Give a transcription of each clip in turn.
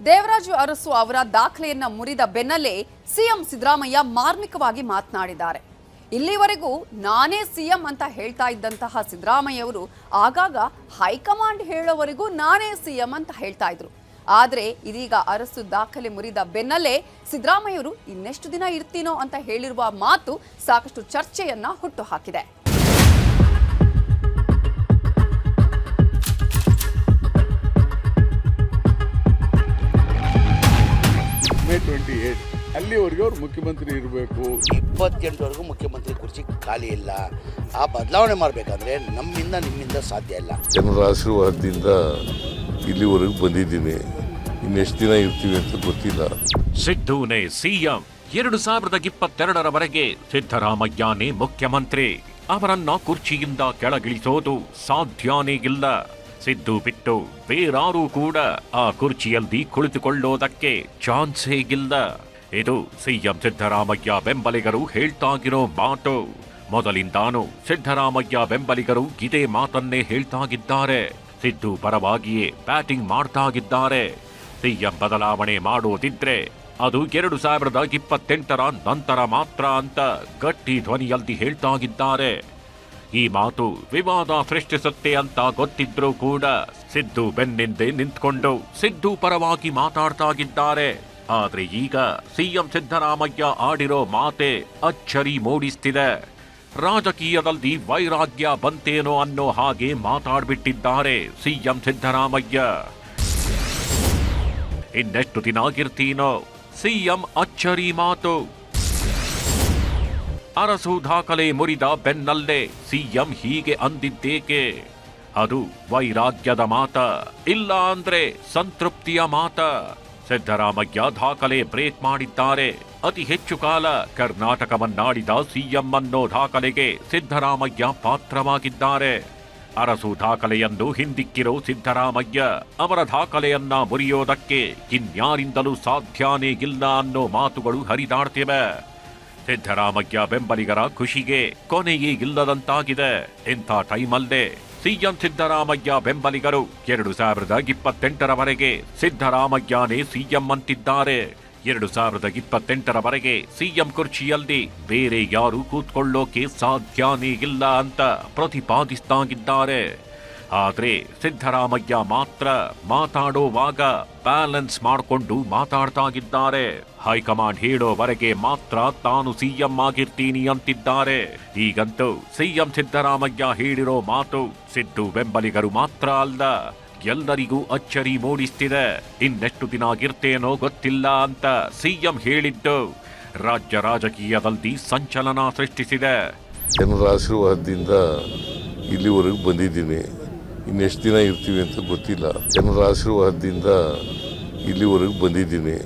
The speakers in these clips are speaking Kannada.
ದೇವರಾಜು ಅರಸು ಅವರ ದಾಖಲೆಯನ್ನ ಮುರಿದ ಬೆನ್ನಲ್ಲೇ ಸಿಎಂ ಸಿದ್ದರಾಮಯ್ಯ ಮಾರ್ಮಿಕವಾಗಿ ಮಾತನಾಡಿದ್ದಾರೆ. ಇಲ್ಲಿವರೆಗೂ ನಾನೇ ಸಿಎಂ ಅಂತ ಹೇಳ್ತಾ ಇದ್ದಂತಹ ಸಿದ್ದರಾಮಯ್ಯ ಅವರು ಆಗಾಗ ಹೈಕಮಾಂಡ್ ಹೇಳೋವರೆಗೂ ನಾನೇ ಸಿಎಂ ಅಂತ ಹೇಳ್ತಾ ಇದ್ರು. ಆದರೆ ಇದೀಗ ಅರಸು ದಾಖಲೆ ಮುರಿದ ಬೆನ್ನಲ್ಲೇ ಸಿದ್ದರಾಮಯ್ಯ ಅವರು ಇನ್ನೆಷ್ಟು ದಿನ ಇರ್ತೀನೋ ಅಂತ ಹೇಳಿರುವ ಮಾತು ಸಾಕಷ್ಟು ಚರ್ಚೆಯನ್ನ ಹುಟ್ಟುಹಾಕಿದೆ. ಮೇ 28 ಅಲ್ಲಿವರೆಗೂ ಅವ್ರು ಮುಖ್ಯಮಂತ್ರಿ ಇರಬೇಕು. 28ವರೆಗೂ ಮುಖ್ಯಮಂತ್ರಿ ಕುರ್ಚಿ ಖಾಲಿ ಇಲ್ಲ. ಆ ಬದಲಾವಣೆ ಮಾಡಬೇಕಂದ್ರೆ ನಿಮ್ಮಿಂದ ಸಾಧ್ಯ ಇಲ್ಲ. ಜನರ ಆಶೀರ್ವಾದದಿಂದ ಇಲ್ಲಿವರೆಗೂ ಬಂದಿದ್ದೀನಿ. ಇನ್ನೆಷ್ಟು ದಿನ ಇರ್ತೀವಿ ಅಂತ ಗೊತ್ತಿಲ್ಲ. ಸಿದ್ದುನೇ ಸಿಎಂ 2022ರವರೆಗೆ ಸಿದ್ದರಾಮಯ್ಯನೇ ಮುಖ್ಯಮಂತ್ರಿ. ಅವರನ್ನ ಕುರ್ಚಿಯಿಂದ ಕೆಳಗಿಳಿಸೋದು ಸಾಧ್ಯನೇ ಇಲ್ಲ. ಸಿದ್ದು ಬಿಟ್ಟು ಬೇರಾರೂ ಕೂಡ ಆ ಕುರ್ಚಿಯಲ್ಲಿ ಕುಳಿತುಕೊಳ್ಳೋದಕ್ಕೆ ಚಾನ್ಸೇ ಇಲ್ಲ. ಇದು ಸಿಎಂ ಸಿದ್ದರಾಮಯ್ಯ ಬೆಂಬಲಿಗರು ಹೇಳ್ತಾಗಿರೋ ಮಾತು. ಮೊದಲಿಂದಾನು ಸಿದ್ದರಾಮಯ್ಯ ಬೆಂಬಲಿಗರು ಇದೇ ಮಾತನ್ನೇ ಹೇಳ್ತಾಗಿದ್ದಾರೆ. ಸಿದ್ದು ಪರವಾಗಿಯೇ ಬ್ಯಾಟಿಂಗ್ ಮಾಡ್ತಾಗಿದ್ದಾರೆ. ಸಿಎಂ ಬದಲಾವಣೆ ಮಾಡೋದಿದ್ರೆ ಅದು 2028ರ ನಂತರ ಮಾತ್ರ ಅಂತ ಗಟ್ಟಿ ಧ್ವನಿಯಲ್ಲಿ ಹೇಳ್ತಾಗಿದ್ದಾರೆ. ಈ ಮಾತು ವಿವಾದ ಸೃಷ್ಟಿಸುತ್ತೆ ಅಂತ ಗೊತ್ತಿದ್ರೂ ಕೂಡ ಸಿದ್ದು ಬೆನ್ನಿಂದೆ ನಿಂತ್ಕೊಂಡು ಸಿದ್ದು ಪರವಾಗಿ ಮಾತಾಡ್ತಾಗಿದ್ದಾರೆ. ಆದ್ರೆ ಈಗ ಸಿಎಂ ಸಿದ್ದರಾಮಯ್ಯ ಆಡಿರೋ ಮಾತೆ ಅಚ್ಚರಿ ಮೂಡಿಸ್ತಿದೆ. ರಾಜಕೀಯದಲ್ಲಿ ವೈರಾಗ್ಯ ಬಂತೇನೋ ಅನ್ನೋ ಹಾಗೆ ಮಾತಾಡ್ಬಿಟ್ಟಿದ್ದಾರೆ ಸಿಎಂ ಸಿದ್ದರಾಮಯ್ಯ. ಇನ್ನೆಷ್ಟು ದಿನ ಆಗಿರ್ತೀನೋ ಸಿಎಂ ಅಚ್ಚರಿ ಮಾತು. ಅರಸು ದಾಖಲೆ ಮುರಿದ ಬೆನ್ನಲ್ಲೇ ಸಿಎಂ ಹೀಗೆ ಅಂದಿದ್ದೇಕೆ? ಅದು ವೈರಾಗ್ಯದ ಮಾತ, ಇಲ್ಲ ಅಂದ್ರೆ ಸಂತೃಪ್ತಿಯ ಮಾತ. ಸಿದ್ದರಾಮಯ್ಯ ದಾಖಲೆ ಬ್ರೇಕ್ ಮಾಡಿದ್ದಾರೆ. ಅತಿ ಹೆಚ್ಚು ಕಾಲ ಕರ್ನಾಟಕವನ್ನಾಡಿದ ಸಿಎಂ ಅನ್ನೋ ದಾಖಲೆಗೆ ಸಿದ್ದರಾಮಯ್ಯ ಪಾತ್ರವಾಗಿದ್ದಾರೆ. ಅರಸು ದಾಖಲೆಯನ್ನು ಹಿಂದಿಕ್ಕಿರೋ ಸಿದ್ದರಾಮಯ್ಯ ಅವರ ದಾಖಲೆಯನ್ನ ಮುರಿಯೋದಕ್ಕೆ ಇನ್ಯಾರಿಂದಲೂ ಸಾಧ್ಯನೇ ಇಲ್ಲ ಅನ್ನೋ ಮಾತುಗಳು ಹರಿದಾಡ್ತಿವೆ. ಸಿದ್ದರಾಮಯ್ಯ ಬೆಂಬಲಿಗರ ಖುಷಿಗೆ ಕೊನೆಯೇ ಇಲ್ಲದಂತಾಗಿದೆ. ಇಂಥ ಟೈಮಲ್ಲೇ ಸಿಎಂ ಸಿದ್ದರಾಮಯ್ಯ ಬೆಂಬಲಿಗರು 2028ರವರೆಗೆ ಸಿದ್ದರಾಮಯ್ಯನೇ ಸಿಎಂ ಅಂತಿದ್ದಾರೆ. 2028ರವರೆಗೆ ಸಿಎಂ ಕುರ್ಚಿಯಲ್ಲಿ ಬೇರೆ ಯಾರು ಕೂತ್ಕೊಳ್ಳೋಕೆ ಸಾಧ್ಯನೇ ಇಲ್ಲ ಅಂತ ಪ್ರತಿಪಾದಿಸ್ತಾಗಿದ್ದಾರೆ. ಆದ್ರೆ ಸಿದ್ದರಾಮಯ್ಯ ಮಾತ್ರ ಮಾತಾಡೋವಾಗ ಬ್ಯಾಲೆನ್ಸ್ ಮಾಡಿಕೊಂಡು ಮಾತಾಡ್ತಾಗಿದ್ದಾರೆ. ಹೈಕಮಾಂಡ್ ಹೇಳೋವರೆಗೆ ಮಾತ್ರ ತಾನು ಸಿಎಂ ಆಗಿರ್ತೀನಿ ಅಂತಿದ್ದಾರೆ. ಈಗಂತೂ ಸಿಎಂ ಸಿದ್ದರಾಮಯ್ಯ ಹೇಳಿರೋ ಮಾತು ಸಿದ್ದು ಬೆಂಬಲಿಗರು ಮಾತ್ರ ಅಲ್ಲ, ಎಲ್ಲರಿಗೂ ಅಚ್ಚರಿ ಮೂಡಿಸ್ತಿದೆ. ಇನ್ನೆಷ್ಟು ದಿನ ಆಗಿರ್ತೇನೋ ಗೊತ್ತಿಲ್ಲ ಅಂತ ಸಿಎಂ ಹೇಳಿದ್ದು ರಾಜ್ಯ ರಾಜಕೀಯದಲ್ಲಿ ಸಂಚಲನ ಸೃಷ್ಟಿಸಿದೆ. ಜನರ ಆಶೀರ್ವಾದದಿಂದ ಇಲ್ಲಿವರೆಗೂ ಬಂದಿದ್ದೀನಿ. ಇನ್ನೆಷ್ಟು ದಿನ ಇರ್ತೀವಿ ಅಂತ ಗೊತ್ತಿಲ್ಲ. ಜನರ ಆಶೀರ್ವಾದದಿಂದ ಇಲ್ಲಿವರೆಗೂ ಬಂದಿದ್ದೀನಿ.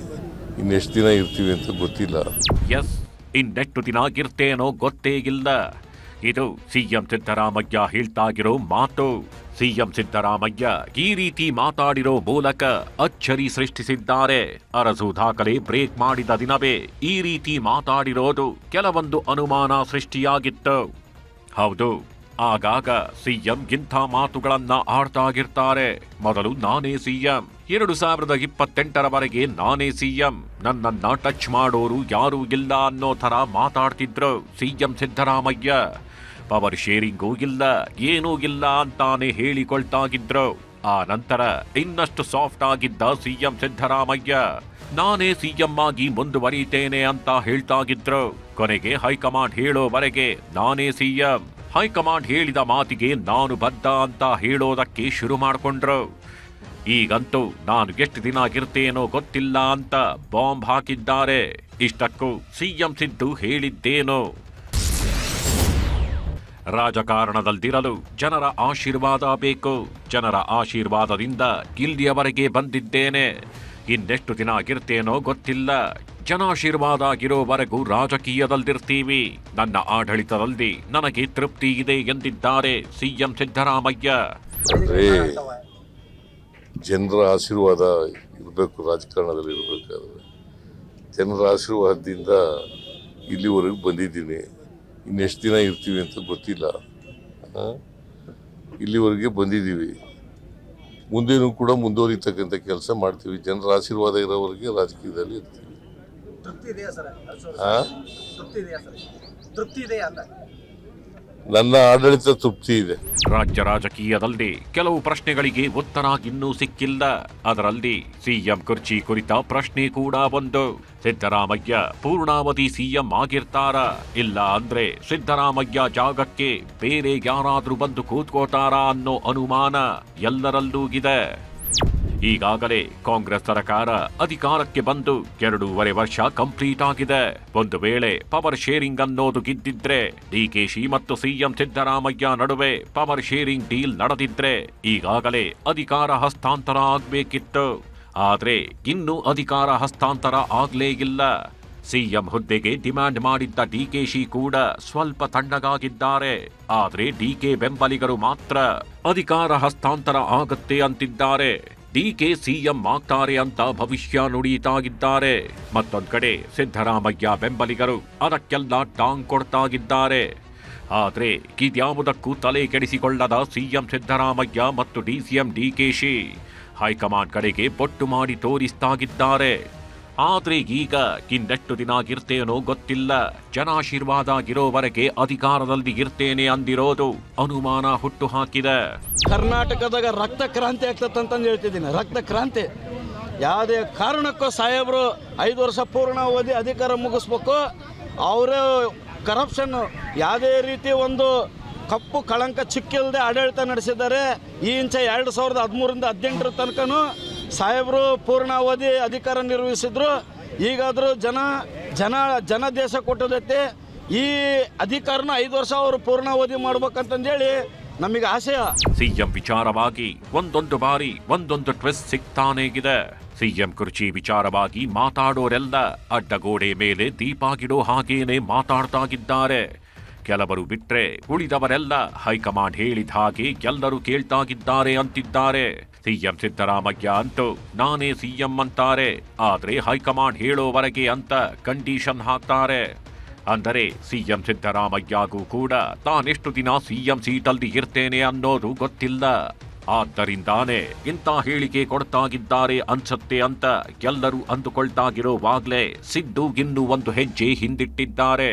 ಇನ್ನೆಷ್ಟು ದಿನ ಇರ್ತೀವಿ ಅಂತ ಗೊತ್ತಿಲ್ಲ. ಇನ್ನೆಷ್ಟು ದಿನ ಆಗಿರ್ತೇನೋ ಗೊತ್ತೇ ಇಲ್ಲ. ಇದು ಸಿಎಂ ಸಿದ್ದರಾಮಯ್ಯ ಹೇಳ್ತಾಗಿರೋ ಮಾತು. ಸಿಎಂ ಸಿದ್ದರಾಮಯ್ಯ ಈ ರೀತಿ ಮಾತಾಡಿರೋ ಮೂಲಕ ಅಚ್ಚರಿ ಸೃಷ್ಟಿಸಿದ್ದಾರೆ. ಅರಸು ದಾಖಲೆ ಬ್ರೇಕ್ ಮಾಡಿದ ದಿನವೇ ಈ ರೀತಿ ಮಾತಾಡಿರೋದು ಕೆಲವೊಂದು ಅನುಮಾನ ಸೃಷ್ಟಿಯಾಗಿತ್ತು. ಹೌದು, ಆಗಾಗ ಸಿಎಂ ಇಂಥ ಮಾತುಗಳನ್ನ ಆಡ್ತಾಗಿರ್ತಾರೆ. ಮೊದಲು ನಾನೇ ಸಿಎಂ, 2028ರವರೆಗೆ ನಾನೇ ಸಿಎಂ, ನನ್ನನ್ನ ಟಚ್ ಮಾಡೋರು ಯಾರೂ ಇಲ್ಲ ಅನ್ನೋ ಥರ ಮಾತಾಡ್ತಿದ್ರು ಸಿಎಂ ಸಿದ್ದರಾಮಯ್ಯ. ಪವರ್ ಶೇರಿಂಗೂ ಇಲ್ಲ, ಏನೂ ಇಲ್ಲ ಅಂತಾನೆ ಹೇಳಿಕೊಳ್ತಾಗಿದ್ರು. ಆ ನಂತರ ಇನ್ನಷ್ಟು ಸಾಫ್ಟ್ ಆಗಿದ್ದ ಸಿಎಂ ಸಿದ್ದರಾಮಯ್ಯ ನಾನೇ ಸಿಎಂ ಆಗಿ ಮುಂದುವರಿತೇನೆ ಅಂತ ಹೇಳ್ತಾಗಿದ್ರು. ಕೊನೆಗೆ ಹೈಕಮಾಂಡ್ ಹೇಳೋವರೆಗೆ ನಾನೇ ಸಿಎಂ, ಹೈಕಮಾಂಡ್ ಹೇಳಿದ ಮಾತಿಗೆ ನಾನು ಬದ್ಧ ಅಂತ ಹೇಳೋದಕ್ಕೆ ಶುರು ಮಾಡಿಕೊಂಡ್ರು. ಈಗಂತೂ ನಾನು ಎಷ್ಟು ದಿನ ಆಗಿರ್ತೇನೋ ಗೊತ್ತಿಲ್ಲ ಅಂತ ಬಾಂಬ್ ಹಾಕಿದ್ದಾರೆ. ಇಷ್ಟಕ್ಕೂ ಸಿಎಂ ಸಿದ್ದು ಹೇಳಿದ್ದೇನೋ, ರಾಜಕಾರಣದಲ್ಲಿರಲು ಜನರ ಆಶೀರ್ವಾದ ಬೇಕು. ಜನರ ಆಶೀರ್ವಾದದಿಂದ ಇಲ್ಲಿಯವರೆಗೆ ಬಂದಿದ್ದೇನೆ. ಇನ್ನೆಷ್ಟು ದಿನ ಆಗಿರ್ತೇನೋ ಗೊತ್ತಿಲ್ಲ. ಜನಾಶೀರ್ವಾದ ಆಗಿರೋವರೆಗೂ ರಾಜಕೀಯದಲ್ಲಿರ್ತೀವಿ. ನನ್ನ ಆಡಳಿತದಲ್ಲಿ ನನಗೆ ತೃಪ್ತಿ ಇದೆ ಎಂದಿದ್ದಾರೆ ಸಿಎಂ ಸಿದ್ದರಾಮಯ್ಯ. ಜನರ ಆಶೀರ್ವಾದ ಇರಬೇಕು, ರಾಜಕಾರಣದಲ್ಲಿ ಇರಬೇಕಾದ್ರೆ ಜನರ ಆಶೀರ್ವಾದದಿಂದ ಇಲ್ಲಿವರೆಗೂ ಬಂದಿದ್ದೀನಿ. ಇನ್ನೆಷ್ಟು ದಿನ ಇರ್ತೀವಿ ಅಂತ ಗೊತ್ತಿಲ್ಲ. ಇಲ್ಲಿವರೆಗೆ ಬಂದಿದ್ದೀವಿ. ಮುಂದೇನೂ ಕೂಡ ಮುಂದುವರಿತಕ್ಕಂಥ ಕೆಲಸ ಮಾಡ್ತೀವಿ. ಜನರ ಆಶೀರ್ವಾದ ಇರೋವರೆಗೆ ರಾಜಕೀಯದಲ್ಲಿ ಇರ್ತೀವಿ. ತೃಪ್ತಿ ಇದೆಯಾ ಸರ್? ತೃಪ್ತಿ ಇದೆಯಾ ಸರ್? ತೃಪ್ತಿ ಇದೆಯಾ ಅಂತ? ನನ್ನ ಆಡಳಿತ ತೃಪ್ತಿ ಇದೆ. ರಾಜ್ಯ ರಾಜಕೀಯದಲ್ಲಿ ಕೆಲವು ಪ್ರಶ್ನೆಗಳಿಗೆ ಉತ್ತರ ಇನ್ನೂ ಸಿಕ್ಕಿಲ್ಲ. ಅದರಲ್ಲಿ ಸಿಎಂ ಕುರ್ಚಿ ಕುರಿತ ಪ್ರಶ್ನೆ ಕೂಡ ಒಂದು. ಸಿದ್ದರಾಮಯ್ಯ ಪೂರ್ಣಾವಧಿ ಸಿಎಂ ಆಗಿರ್ತಾರ, ಇಲ್ಲ ಅಂದ್ರೆ ಸಿದ್ದರಾಮಯ್ಯ ಜಾಗಕ್ಕೆ ಬೇರೆ ಯಾರಾದ್ರೂ ಬಂದು ಕೂತ್ಕೋತಾರಾ ಅನ್ನೋ ಅನುಮಾನ ಎಲ್ಲರಲ್ಲೂ ಇದೆ. ಈಗಾಗಲೇ ಕಾಂಗ್ರೆಸ್ ಸರ್ಕಾರ ಅಧಿಕಾರಕ್ಕೆ ಬಂದು 2.5 ವರ್ಷ ಕಂಪ್ಲೀಟ್ ಆಗಿದೆ. ಒಂದು ವೇಳೆ ಪವರ್ ಶೇರಿಂಗ್ ಅನ್ನೋದು ಗಿದ್ದಿದ್ರೆ, ಡಿಕೆಶಿ ಮತ್ತು ಸಿಎಂ ಸಿದ್ದರಾಮಯ್ಯ ನಡುವೆ ಪವರ್ ಶೇರಿಂಗ್ ಡೀಲ್ ನಡೆದಿದ್ರೆ ಈಗಾಗಲೇ ಅಧಿಕಾರ ಹಸ್ತಾಂತರ ಆಗ್ಬೇಕಿತ್ತು. ಆದ್ರೆ ಇನ್ನೂ ಅಧಿಕಾರ ಹಸ್ತಾಂತರ ಆಗ್ಲೇ ಇಲ್ಲ. ಸಿಎಂ ಹುದ್ದೆಗೆ ಡಿಮ್ಯಾಂಡ್ ಮಾಡಿದ್ದ ಡಿಕೆಶಿ ಕೂಡ ಸ್ವಲ್ಪ ತಣ್ಣಗಾಗಿದ್ದಾರೆ. ಆದ್ರೆ ಡಿಕೆ ಬೆಂಬಲಿಗರು ಮಾತ್ರ ಅಧಿಕಾರ ಹಸ್ತಾಂತರ ಆಗತ್ತೆ ಅಂತಿದ್ದಾರೆ. ಡಿಕೆ ಸಿಎಂ ಆಗ್ತಾರೆ ಅಂತ ಭವಿಷ್ಯ ನುಡಿಯುತ್ತಾಗಿದ್ದಾರೆ. ಮತ್ತೊಂದ್ ಕಡೆ ಸಿದ್ದರಾಮಯ್ಯ ಬೆಂಬಲಿಗರು ಅದಕ್ಕೆಲ್ಲ ಟಾಂಗ್ ಕೊಡ್ತಾಗಿದ್ದಾರೆ. ಆದ್ರೆ ಇದ್ಯಾವುದಕ್ಕೂ ತಲೆ ಕೆಡಿಸಿಕೊಳ್ಳದ ಸಿಎಂ ಸಿದ್ದರಾಮಯ್ಯ ಮತ್ತು ಡಿಸಿಎಂ ಡಿಕೆಶಿ ಹೈಕಮಾಂಡ್ ಕಡೆಗೆ ಬೊಟ್ಟು ಮಾಡಿ ತೋರಿಸ್ತಾಗಿದ್ದಾರೆ. ಆದ್ರೆ ಈಗ ಇನ್ನೆಷ್ಟು ದಿನ ಇರ್ತೇನೋ ಗೊತ್ತಿಲ್ಲ. ಜನಾಶೀರ್ವಾದ ಇರೋವರೆಗೆ ಅಧಿಕಾರದಲ್ಲಿ ಇರ್ತೇನೆ ಅಂದಿರೋದು ಅನುಮಾನ ಹುಟ್ಟು ಹಾಕಿದೆ. ಕರ್ನಾಟಕದಾಗ ರಕ್ತ ಕ್ರಾಂತಿ ಆಗ್ತದಂತಂದು ಹೇಳ್ತಿದ್ದೀನಿ. ರಕ್ತ ಕ್ರಾಂತಿ ಯಾವುದೇ ಕಾರಣಕ್ಕೂ ಸಾಹೇಬರು 5 ವರ್ಷ ಪೂರ್ಣಾವಧಿ ಅಧಿಕಾರ ಮುಗಿಸ್ಬೇಕು. ಅವರೇ ಕರಪ್ಷನ್ ಯಾವುದೇ ರೀತಿ ಒಂದು ಕಪ್ಪು ಕಳಂಕ ಚಿಕ್ಕಿಲ್ಲದೆ ಆಡಳಿತ ನಡೆಸಿದ್ದಾರೆ. ಈ ಇಂಚ 2013ರಿಂದ 18ರ ತನಕನೂ ಸಾಹೇಬರು ಪೂರ್ಣಾವಧಿ ಅಧಿಕಾರ ನಿರ್ವಹಿಸಿದ್ರು. ಈಗಾದರೂ ಜನ ದೇಶ ಕೊಟ್ಟದೈತೆ. ಈ ಅಧಿಕಾರನ 5 ವರ್ಷ ಅವರು ಪೂರ್ಣಾವಧಿ ಮಾಡ್ಬೇಕಂತಂದೇಳಿ ನಮಗೆ ಆಶಯ. ಸಿಎಂ ವಿಚಾರವಾಗಿ ಒಂದೊಂದು ಬಾರಿ ಒಂದೊಂದು ಟ್ವಿಸ್ಟ್ ಸಿಗ್ತಾನೇ ಇದೆ. ಸಿಎಂ ಕುರ್ಚಿ ವಿಚಾರವಾಗಿ ಮಾತಾಡೋರೆಲ್ಲ ಅಡ್ಡಗೋಡೆ ಮೇಲೆ ದೀಪಾಗಿಡೋ ಹಾಗೇನೆ ಮಾತಾಡ್ತಾಗಿದ್ದಾರೆ. ಕೆಲವರು ಬಿಟ್ರೆ ಉಳಿದವರೆಲ್ಲ ಹೈಕಮಾಂಡ್ ಹೇಳಿದ ಹಾಗೆ ಎಲ್ಲರೂ ಕೇಳ್ತಾಗಿದ್ದಾರೆ ಅಂತಿದ್ದಾರೆ. ಸಿಎಂ ಸಿದ್ದರಾಮಯ್ಯ ಅಂತೂ ನಾನೇ ಸಿಎಂ ಅಂತಾರೆ, ಆದ್ರೆ ಹೈಕಮಾಂಡ್ ಹೇಳೋವರೆಗೆ ಅಂತ ಕಂಡೀಷನ್ ಹಾಕ್ತಾರೆ. ಅಂದರೆ ಸಿಎಂ ಸಿದ್ದರಾಮಯ್ಯಗೂ ಕೂಡ ತಾನೆಷ್ಟು ದಿನ ಸಿಎಂ ಸೀಟಲ್ಲಿ ಇರ್ತೇನೆ ಅನ್ನೋದು ಗೊತ್ತಿಲ್ಲ. ಆದ್ದರಿಂದಾನೇ ಇಂಥ ಹೇಳಿಕೆ ಕೊಡ್ತಾಗಿದ್ದಾರೆ ಅನ್ಸತ್ತೆ ಅಂತ ಎಲ್ಲರೂ ಅಂದುಕೊಳ್ತಾಗಿರೋವಾಗ್ಲೇ ಸಿದ್ದು ಇನ್ನೂ ಒಂದು ಹೆಜ್ಜೆ ಹಿಂದಿಟ್ಟಿದ್ದಾರೆ.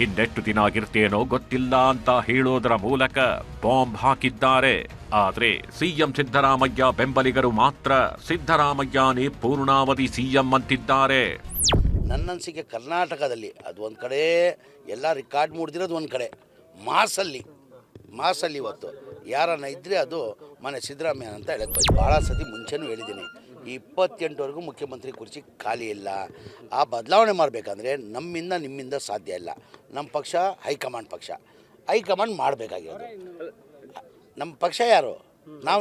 ಇನ್ನೆಷ್ಟು ದಿನ ಆಗಿರ್ತೇನೋ ಗೊತ್ತಿಲ್ಲ ಅಂತ ಹೇಳೋದರ ಮೂಲಕ ಬಾಂಬ್ ಹಾಕಿದ್ದಾರೆ. ಆದ್ರೆ ಸಿಎಂ ಸಿದ್ದರಾಮಯ್ಯ ಬೆಂಬಲಿಗರು ಮಾತ್ರ ಸಿದ್ದರಾಮಯ್ಯನೇ ಪೂರ್ಣಾವಧಿ ಸಿಎಂ ಅಂತಿದ್ದಾರೆ. ನನ್ನನ್ಸಿಕೆ ಕರ್ನಾಟಕದಲ್ಲಿ ಅದು ಒಂದು ಕಡೆ ಎಲ್ಲ ರೆಕಾರ್ಡ್ ಮೂಡ್ದಿರೋದು, ಒಂದು ಕಡೆ ಮಾಸಲ್ಲಿ ಇವತ್ತು ಯಾರನ್ನ ಇದ್ದರೆ ಅದು ಮನೆ ಸಿದ್ದರಾಮಯ್ಯ ಅಂತ ಹೇಳಕ್ಕೆ ಭಾಳ ಸತಿ ಮುಂಚೆನೂ ಹೇಳಿದ್ದೀನಿ. ಈ 28ವರೆಗೂ ಮುಖ್ಯಮಂತ್ರಿ ಕುರ್ಚಿ ಖಾಲಿ ಇಲ್ಲ. ಆ ಬದಲಾವಣೆ ಮಾಡಬೇಕಂದ್ರೆ ನಿಮ್ಮಿಂದ ಸಾಧ್ಯ ಇಲ್ಲ. ನಮ್ಮ ಪಕ್ಷ ಹೈಕಮಾಂಡ್ ಮಾಡಬೇಕಾಗಿರೋದು. ನಮ್ಮ ಪಕ್ಷ ಯಾರು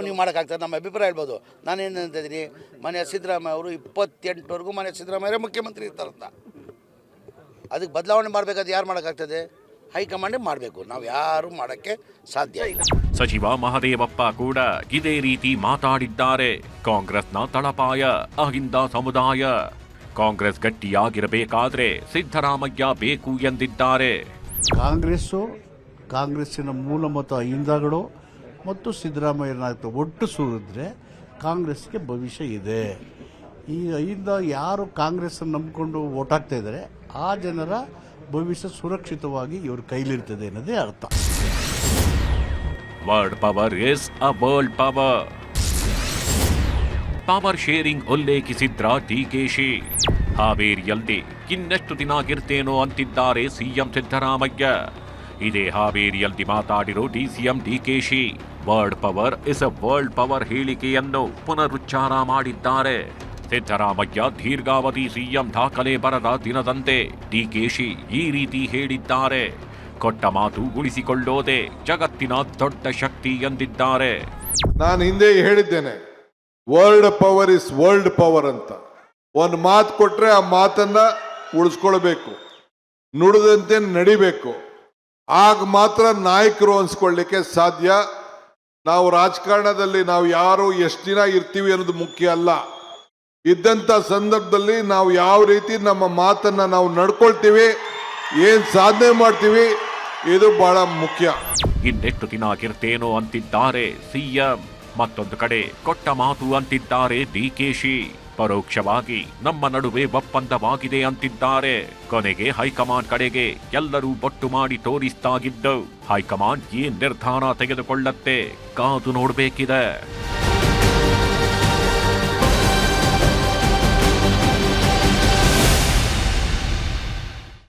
ನೀವು ಮಾಡೋಕ್ಕಾಗ್ತದೆ, ನಮ್ಮ ಅಭಿಪ್ರಾಯ ಹೇಳ್ಬೋದು. ನಾನೇನು ಅಂತಿದ್ದೀನಿ, ಮನೆ ಸಿದ್ದರಾಮಯ್ಯ ಅವರು 28ವರೆಗೂ ಮನೆ ಸಿದ್ದರಾಮಯ್ಯ ಮುಖ್ಯಮಂತ್ರಿ ಇರ್ತಾರಂತ. ಅದಕ್ಕೆ ಬದಲಾವಣೆ ಮಾಡಬೇಕಾದ್ರೆ ಯಾರು ಮಾಡೋಕ್ಕಾಗ್ತದೆ? ಹೈಕಮಾಂಡ್ ಮಾಡಬೇಕು. ನಾವು ಯಾರು ಮಾಡೋಕ್ಕೆ ಸಾಧ್ಯ ಇಲ್ಲ. ಸಚಿವ ಮಹದೇವಪ್ಪ ಕೂಡ ಇದೇ ರೀತಿ ಮಾತಾಡಿದ್ದಾರೆ. ಕಾಂಗ್ರೆಸ್ನ ತಳಪಾಯ ಅಹಿಂದ ಸಮುದಾಯ. ಕಾಂಗ್ರೆಸ್ ಗಟ್ಟಿಯಾಗಿರಬೇಕಾದ್ರೆ ಸಿದ್ದರಾಮಯ್ಯ ಬೇಕು ಎಂದಿದ್ದಾರೆ. ಕಾಂಗ್ರೆಸ್ಸಿನ ಮೂಲಮತ ಅಹಿಂದಗಳು ಮತ್ತು ಸಿದ್ದರಾಮಯ್ಯನ ಒಟ್ಟು ಸೇರಿದ್ರೆ ಕಾಂಗ್ರೆಸ್ಗೆ ಭವಿಷ್ಯ ಇದೆ. ಈ ಅಹಿಂದ ಯಾರು ಕಾಂಗ್ರೆಸ್ಸನ್ನು ನಂಬಿಕೊಂಡು ವೋಟ್ ಹಾಕ್ತಾ ಇದ್ದಾರೆ ಆ ಜನರ ಭವಿಷ್ಯ ಸುರಕ್ಷಿತವಾಗಿ ಇವ್ರ ಕೈಲಿರ್ತದೆ ಅನ್ನೋದೇ ಅರ್ಥ. Word power is a world power. Power sharing ಉಲ್ಲೇಖಿಸಿದ್ರ ಡಿಕೆಶಿ. ಹಾವೇರಿಯಲ್ಲಿ ಇನ್ನೆಷ್ಟು ದಿನ ಆಗಿರ್ತೇನೋ ಅಂತಿದ್ದಾರೆ ಸಿಎಂ ಸಿದ್ದರಾಮಯ್ಯ. ಇದೇ ಹಾವೇರಿಯಲ್ಲಿ ಮಾತಾಡಿರೋ DCM DKShi word power is a world power ಹೇಳಿಕೆಯನ್ನು ಪುನರುಚ್ಚಾರ ಮಾಡಿದ್ದಾರೆ. ಸಿದ್ದರಾಮಯ್ಯ ದೀರ್ಘಾವಧಿ ಸಿಎಂ ದಾಖಲೆ ಬರದ ದಿನದಂತೆ ಡಿಕೆಶಿ ಈ ರೀತಿ ಹೇಳಿದ್ದಾರೆ. ಕೊಟ್ಟ ಮಾತು ಉಳಿಸಿಕೊಳ್ಳೋದೇ ಜಗತ್ತಿನ ದೊಡ್ಡ ಶಕ್ತಿ ಎಂದಿದ್ದಾರೆ. ನಾನು ಹಿಂದೆ ಹೇಳಿದ್ದೇನೆ, world power is world power ಅಂತ. ಒಂದು ಮಾತು ಕೊಟ್ರೆ ಆ ಮಾತನ್ನ ಉಳಿಸ್ಕೊಳ್ಬೇಕು, ನುಡಿದಂತೆ ನಡಿಬೇಕು. ಆಗ ಮಾತ್ರ ನಾಯಕರು ಅನ್ಸ್ಕೊಳ್ಳಿಕ್ಕೆ ಸಾಧ್ಯ. ನಾವು ರಾಜಕಾರಣದಲ್ಲಿ ನಾವು ಯಾರು ಎಷ್ಟು ದಿನ ಇರ್ತೀವಿ ಅನ್ನೋದು ಮುಖ್ಯ ಅಲ್ಲ. ಇದ್ದಂಥ ಸಂದರ್ಭದಲ್ಲಿ ನಾವು ಯಾವ ರೀತಿ ನಮ್ಮ ಮಾತನ್ನ ನಾವು ನಡ್ಕೊಳ್ತೀವಿ, ಏನ್ ಸಾಧನೆ ಮಾಡ್ತೀವಿ, ಇದು ಬಹಳ ಮುಖ್ಯ. ಇನ್ನೆಷ್ಟು ದಿನ ಆಗಿರ್ತೇನೋ ಅಂತಿದ್ದಾರೆ ಸಿಎಂ. ಮತ್ತೊಂದು ಕಡೆ ಕೊಟ್ಟ ಮಾತು ಅಂತಿದ್ದಾರೆ ಡಿಕೆಶಿ. ಪರೋಕ್ಷವಾಗಿ ನಮ್ಮ ನಡುವೆ ಒಪ್ಪಂದವಾಗಿದೆ ಅಂತಿದ್ದಾರೆ. ಕೊನೆಗೆ ಹೈಕಮಾಂಡ್ ಕಡೆಗೆ ಎಲ್ಲರೂ ಬೊಟ್ಟು ಮಾಡಿ ತೋರಿಸ್ತಾಗಿದ್ದು ಹೈಕಮಾಂಡ್ ಏನ್ ನಿರ್ಧಾರ ತೆಗೆದುಕೊಳ್ಳತ್ತೆ ಕಾದು ನೋಡಬೇಕಿದೆ.